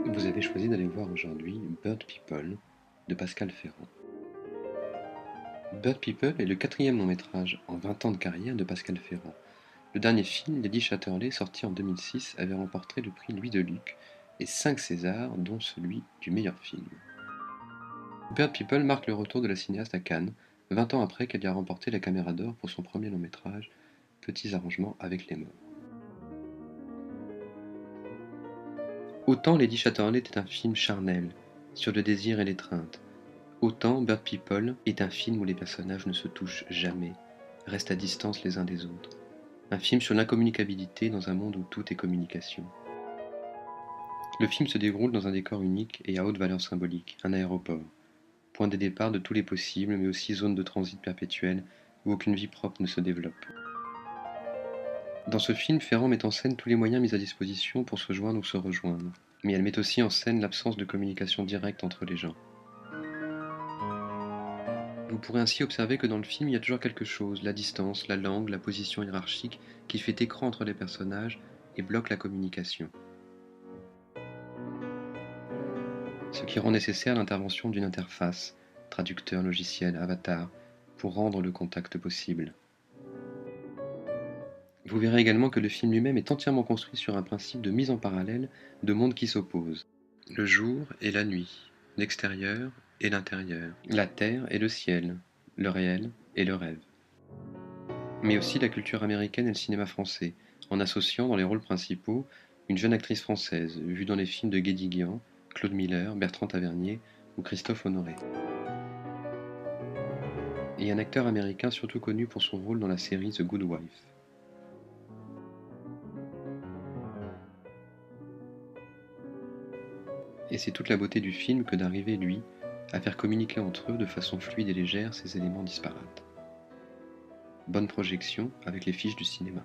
Vous avez choisi d'aller voir aujourd'hui Bird People de Pascal Ferrand. Bird People est le quatrième long-métrage en 20 ans de carrière de Pascal Ferrand. Le dernier film, Lady Chatterley, sorti en 2006, avait remporté le prix Louis Deluc et 5 Césars, dont celui du meilleur film. Bird People marque le retour de la cinéaste à Cannes, 20 ans après qu'elle ait remporté la Caméra d'Or pour son premier long-métrage, Petits arrangements avec les morts. Autant Lady Chatterley était un film charnel, sur le désir et l'étreinte, autant Bird People est un film où les personnages ne se touchent jamais, restent à distance les uns des autres. Un film sur l'incommunicabilité dans un monde où tout est communication. Le film se déroule dans un décor unique et à haute valeur symbolique, un aéroport. Point de départ de tous les possibles, mais aussi zone de transit perpétuelle où aucune vie propre ne se développe. Dans ce film, Ferrand met en scène tous les moyens mis à disposition pour se joindre ou se rejoindre. Mais elle met aussi en scène l'absence de communication directe entre les gens. Vous pourrez ainsi observer que dans le film, il y a toujours quelque chose, la distance, la langue, la position hiérarchique, qui fait écran entre les personnages et bloque la communication. Ce qui rend nécessaire l'intervention d'une interface, traducteur, logiciel, avatar, pour rendre le contact possible. Vous verrez également que le film lui-même est entièrement construit sur un principe de mise en parallèle de mondes qui s'opposent. Le jour et la nuit, l'extérieur et l'intérieur, la terre et le ciel, le réel et le rêve. Mais aussi la culture américaine et le cinéma français, en associant dans les rôles principaux une jeune actrice française, vue dans les films de Guédiguian, Claude Miller, Bertrand Tavernier ou Christophe Honoré. Et un acteur américain surtout connu pour son rôle dans la série The Good Wife. Et c'est toute la beauté du film que d'arriver, lui, à faire communiquer entre eux de façon fluide et légère ces éléments disparates. Bonne projection avec les fiches du cinéma.